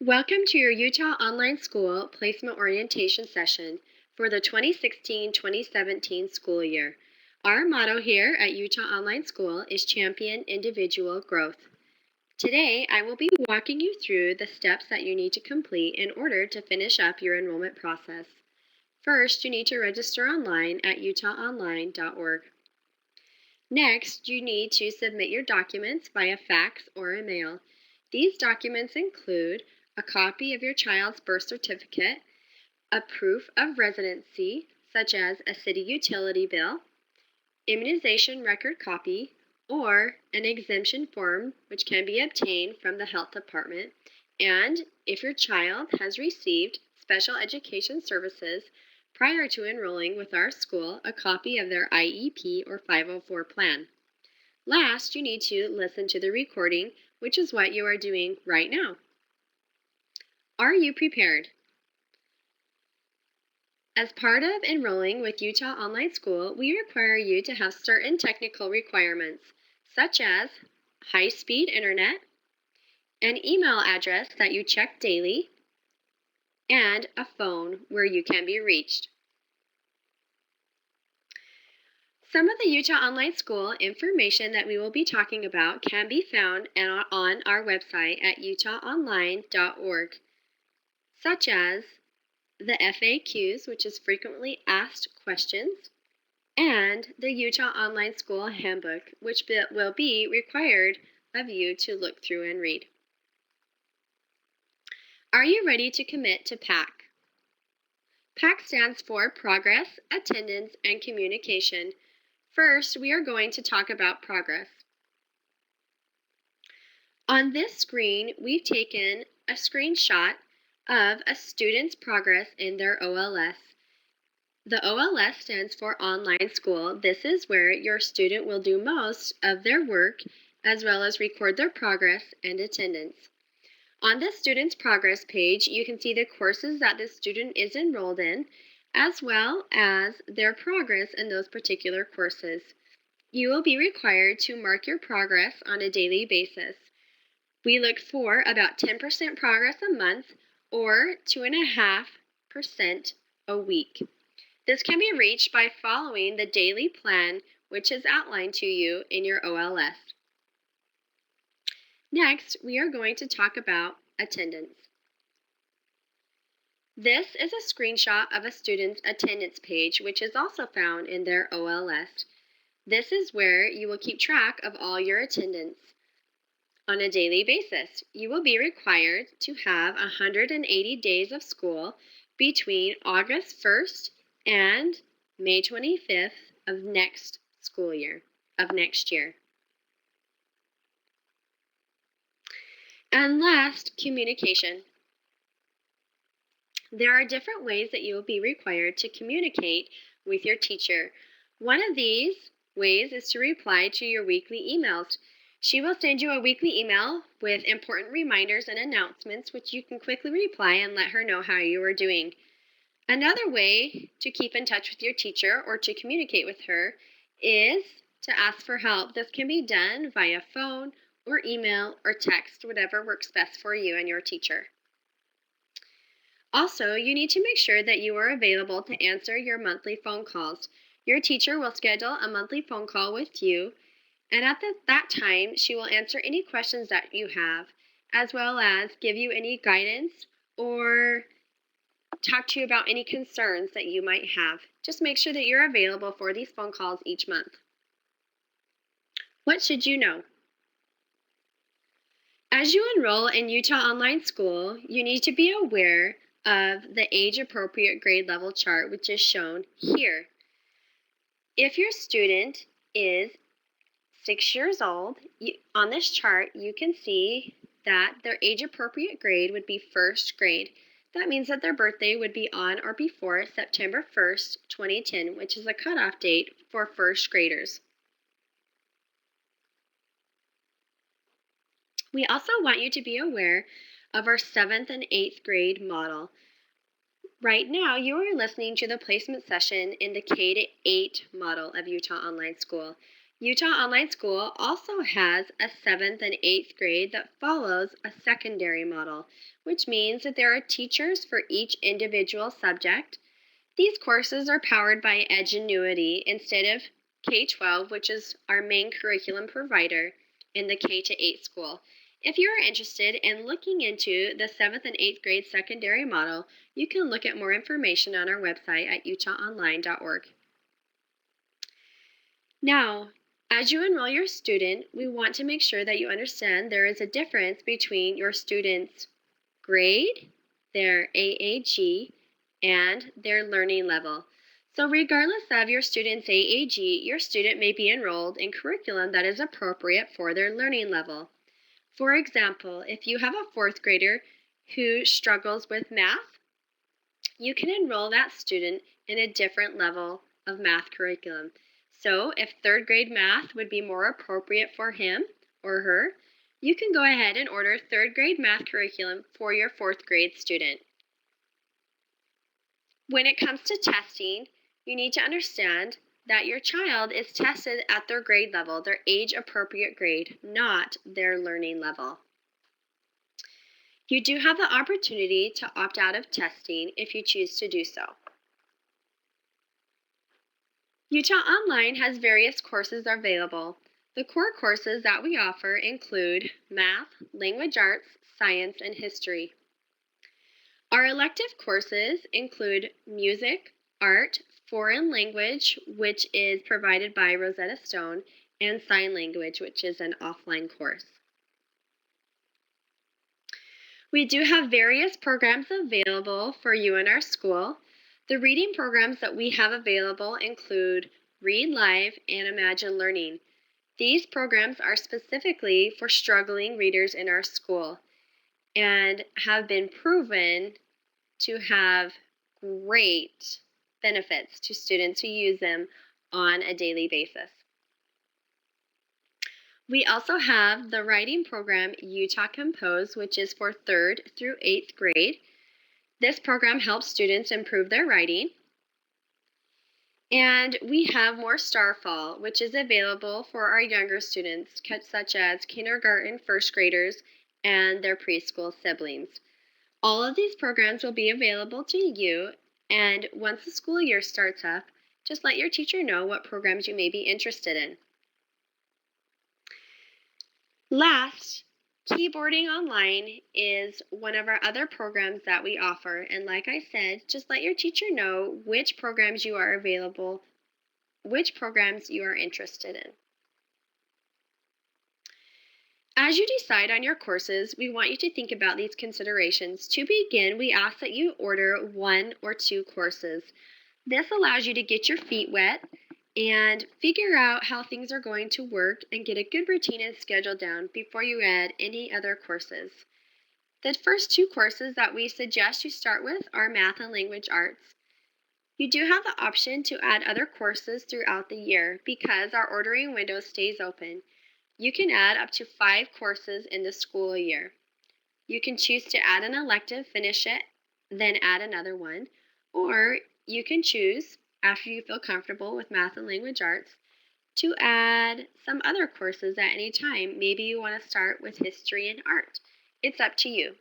Welcome to your Utah Online School Placement Orientation session for the 2016-2017 school year. Our motto here at Utah Online School is Champion Individual Growth. Today, I will be walking you through the steps that you need to complete in order to finish up your enrollment process. First, you need to register online at utahonline.org. Next, you need to submit your documents via fax or email. These documents include a copy of your child's birth certificate, a proof of residency, such as a city utility bill, immunization record copy, or an exemption form which can be obtained from the health department, and if your child has received special education services prior to enrolling with our school, a copy of their IEP or 504 plan. Last, you need to listen to the recording, which is what you are doing right now. Are you prepared? As part of enrolling with Utah Online School, we require you to have certain technical requirements, such as high-speed internet, an email address that you check daily, and a phone where you can be reached. Some of the Utah Online School information that we will be talking about can be found on our website at utahonline.org, such as the FAQs, which is frequently asked questions, and the Utah Online School Handbook, which will be required of you to look through and read. Are you ready to commit to PAC? PAC stands for Progress, Attendance, and Communication. First, we are going to talk about progress. On this screen, we've taken a screenshot of a student's progress in their OLS. The OLS stands for Online School. This is where your student will do most of their work as well as record their progress and attendance. On the student's progress page, you can see the courses that the student is enrolled in, as well as their progress in those particular courses. You will be required to mark your progress on a daily basis. We look for about 10% progress a month or 2.5% a week. This can be reached by following the daily plan, which is outlined to you in your OLS. Next, we are going to talk about attendance. This is a screenshot of a student's attendance page, which is also found in their OLS. This is where you will keep track of all your attendance. On a daily basis, you will be required to have 180 days of school between August 1st and May 25th of next year. And last, communication. There are different ways that you will be required to communicate with your teacher. One of these ways is to reply to your weekly emails. She will send you a weekly email with important reminders and announcements, which you can quickly reply and let her know how you are doing. Another way to keep in touch with your teacher or to communicate with her is to ask for help. This can be done via phone or email or text, whatever works best for you and your teacher. Also, you need to make sure that you are available to answer your monthly phone calls. Your teacher will schedule a monthly phone call with you, and at that time, she will answer any questions that you have, as well as give you any guidance or talk to you about any concerns that you might have. Just make sure that you're available for these phone calls each month. What should you know? As you enroll in Utah Online School, you need to be aware of the age-appropriate grade level chart, which is shown here. If your student is 6 years old, on this chart, you can see that their age-appropriate grade would be first grade. That means that their birthday would be on or before September 1st, 2010, which is a cutoff date for first graders. We also want you to be aware of our 7th and 8th grade model. Right now, you are listening to the placement session in the K-8 model of Utah Online School. Utah Online School also has a 7th and 8th grade that follows a secondary model, which means that there are teachers for each individual subject. These courses are powered by Edgenuity instead of K-12, which is our main curriculum provider in the K-8 school. If you are interested in looking into the 7th and 8th grade secondary model, you can look at more information on our website at utahonline.org. Now, as you enroll your student, we want to make sure that you understand there is a difference between your student's grade, their AAG, and their learning level. So regardless of your student's AAG, your student may be enrolled in curriculum that is appropriate for their learning level. For example, if you have a 4th grader who struggles with math, you can enroll that student in a different level of math curriculum. So if 3rd grade math would be more appropriate for him or her, you can go ahead and order 3rd grade math curriculum for your 4th grade student. When it comes to testing, you need to understand that your child is tested at their grade level, their age-appropriate grade, not their learning level. You do have the opportunity to opt out of testing if you choose to do so. Utah Online has various courses available. The core courses that we offer include math, language arts, science, and history. Our elective courses include music, art, foreign language, which is provided by Rosetta Stone, and sign language, which is an offline course. We do have various programs available for you in our school. The reading programs that we have available include Read Live and Imagine Learning. These programs are specifically for struggling readers in our school and have been proven to have great benefits to students who use them on a daily basis. We also have the writing program Utah Compose, which is for 3rd through 8th grade. This program helps students improve their writing. And we have More Starfall, which is available for our younger students, such as kindergarten first graders and their preschool siblings. All of these programs will be available to you, and once the school year starts up, just let your teacher know what programs you may be interested in. Last, Keyboarding Online is one of our other programs that we offer, and like I said, just let your teacher know which programs you are available, which programs you are interested in. As you decide on your courses, we want you to think about these considerations. To begin, we ask that you order 1 or 2 courses. This allows you to get your feet wet and figure out how things are going to work and get a good routine and schedule down before you add any other courses. The first 2 courses that we suggest you start with are math and language arts. You do have the option to add other courses throughout the year because our ordering window stays open. You can add up to 5 courses in the school year. You can choose to add an elective, finish it, then add another one, or you can choose, after you feel comfortable with math and language arts, to add some other courses at any time. Maybe you want to start with history and art. It's up to you.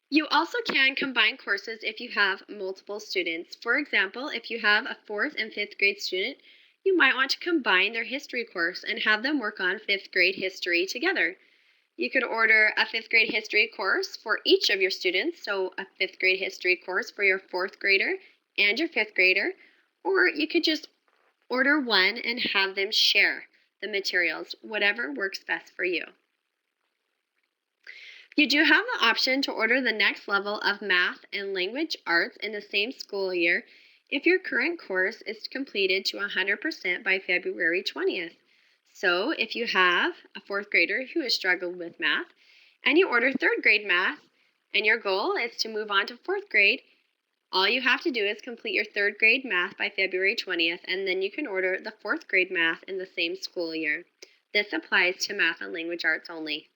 You also can combine courses if you have multiple students. For example, if you have a 4th and 5th grade student, you might want to combine their history course and have them work on 5th grade history together. You could order a 5th grade history course for each of your students, so a 5th grade history course for your 4th grader and your 5th grader, or you could just order one and have them share the materials, whatever works best for you. You do have the option to order the next level of math and language arts in the same school year if your current course is completed to 100% by February 20th. So if you have a 4th grader who has struggled with math and you order 3rd grade math and your goal is to move on to 4th grade, all you have to do is complete your 3rd grade math by February 20th, and then you can order the 4th grade math in the same school year. This applies to math and language arts only.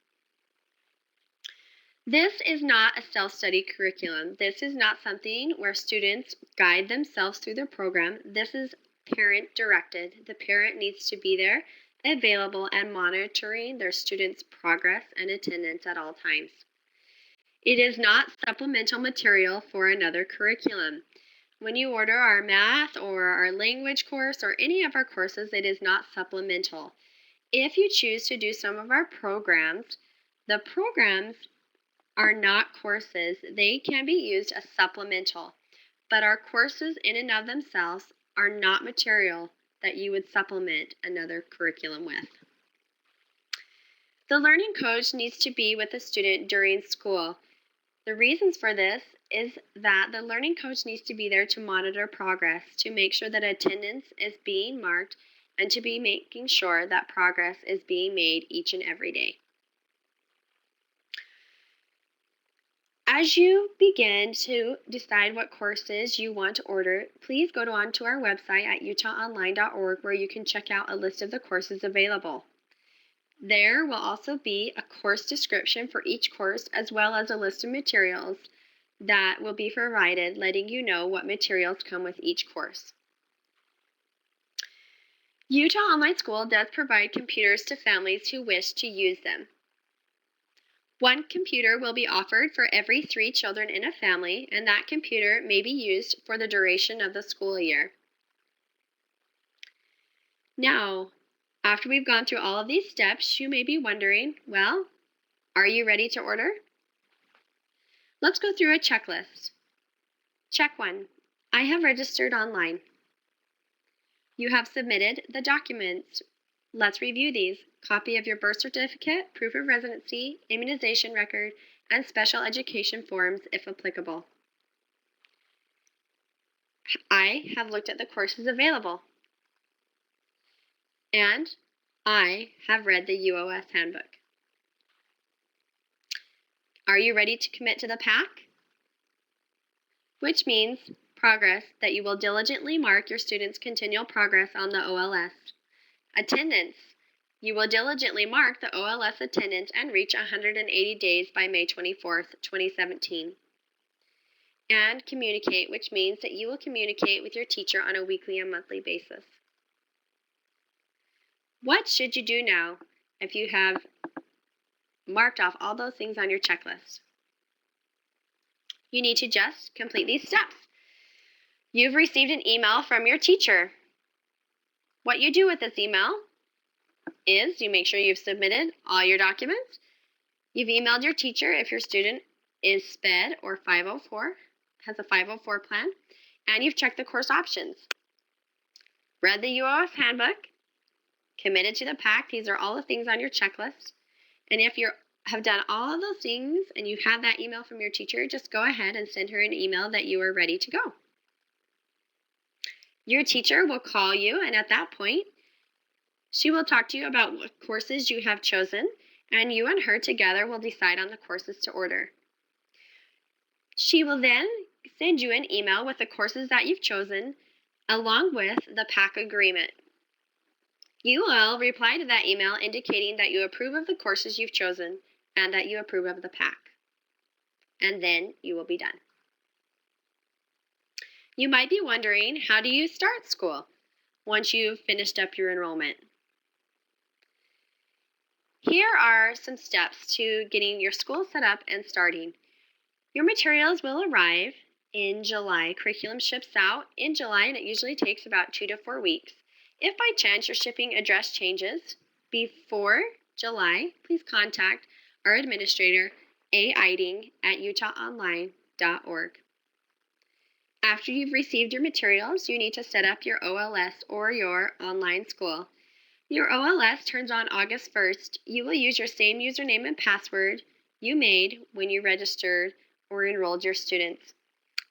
This is not a self-study curriculum. This is not something where students guide themselves through the program. This is parent-directed. The parent needs to be there, available, and monitoring their students' progress and attendance at all times. It is not supplemental material for another curriculum. When you order our math or our language course or any of our courses, it is not supplemental. If you choose to do some of our programs, the programs are not courses. They can be used as supplemental, but our courses in and of themselves are not material that you would supplement another curriculum with. The learning coach needs to be with the student during school. The reasons for this is that the learning coach needs to be there to monitor progress, to make sure that attendance is being marked, and to be making sure that progress is being made each and every day. As you begin to decide what courses you want to order, please go on to our website at utahonline.org where you can check out a list of the courses available. There will also be a course description for each course as well as a list of materials that will be provided, letting you know what materials come with each course. Utah Online School does provide computers to families who wish to use them. One computer will be offered for every 3 children in a family, and that computer may be used for the duration of the school year. Now, after we've gone through all of these steps, you may be wondering, well, are you ready to order? Let's go through a checklist. Check 1. I have registered online. You have submitted the documents. Let's review these. Copy of your birth certificate, proof of residency, immunization record, and special education forms if applicable. I have looked at the courses available. And I have read the UOS handbook. Are you ready to commit to the PAC? Which means progress, that you will diligently mark your students' continual progress on the OLS. Attendance. You will diligently mark the OLS attendance and reach 180 days by May 24th, 2017. And communicate, which means that you will communicate with your teacher on a weekly and monthly basis. What should you do now if you have marked off all those things on your checklist? You need to just complete these steps. You've received an email from your teacher. What you do with this email is you make sure you've submitted all your documents. You've emailed your teacher if your student is SPED or 504, has a 504 plan, and you've checked the course options. Read the UOS handbook, committed to the PAC. These are all the things on your checklist. And if you have done all of those things and you have that email from your teacher, just go ahead and send her an email that you are ready to go. Your teacher will call you, and at that point, she will talk to you about what courses you have chosen, and you and her together will decide on the courses to order. She will then send you an email with the courses that you've chosen, along with the PAC agreement. You will reply to that email indicating that you approve of the courses you've chosen and that you approve of the PAC. And then you will be done. You might be wondering, how do you start school once you've finished up your enrollment? Here are some steps to getting your school set up and starting. Your materials will arrive in July. Curriculum ships out in July, and it usually takes about 2 to 4 weeks. If by chance your shipping address changes before July, please contact our administrator, A. Eiding, at utahonline.org. After you've received your materials, you need to set up your OLS or your online school. Your OLS turns on August 1st. You will use your same username and password you made when you registered or enrolled your students.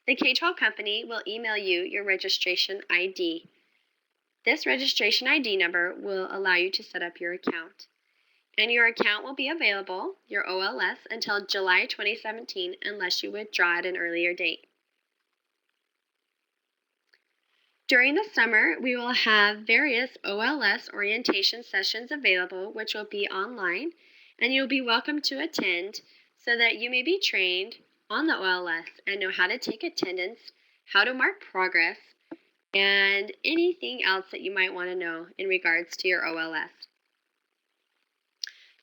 The K-12 company will email you your registration ID. This registration ID number will allow you to set up your account. And your account will be available, your OLS, until July 2017 unless you withdraw at an earlier date. During the summer, we will have various OLS orientation sessions available, which will be online, and you'll be welcome to attend so that you may be trained on the OLS and know how to take attendance, how to mark progress, and anything else that you might want to know in regards to your OLS.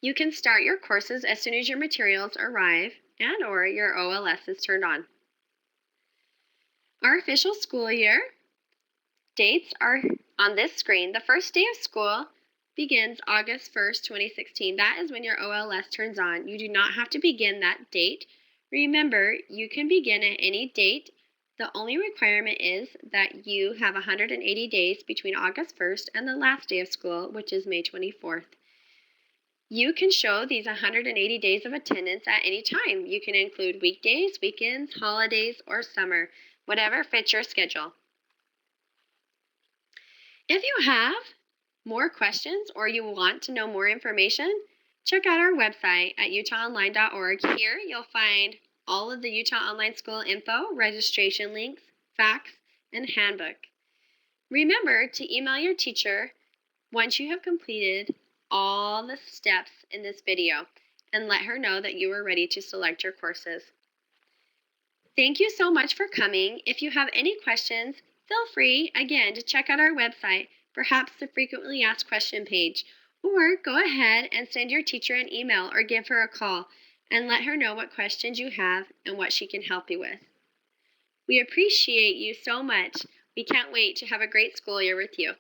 You can start your courses as soon as your materials arrive and or your OLS is turned on. Our official school year dates are on this screen. The first day of school begins August 1st, 2016. That is when your OLS turns on. You do not have to begin that date. Remember, you can begin at any date. The only requirement is that you have 180 days between August 1st and the last day of school, which is May 24th. You can show these 180 days of attendance at any time. You can include weekdays, weekends, holidays, or summer, whatever fits your schedule. If you have more questions or you want to know more information, check out our website at utahonline.org. Here you'll find all of the Utah Online School info, registration links, facts, and handbook. Remember to email your teacher once you have completed all the steps in this video and let her know that you are ready to select your courses. Thank you so much for coming. If you have any questions, feel free, again, to check out our website, perhaps the frequently asked question page, or go ahead and send your teacher an email or give her a call and let her know what questions you have and what she can help you with. We appreciate you so much. We can't wait to have a great school year with you.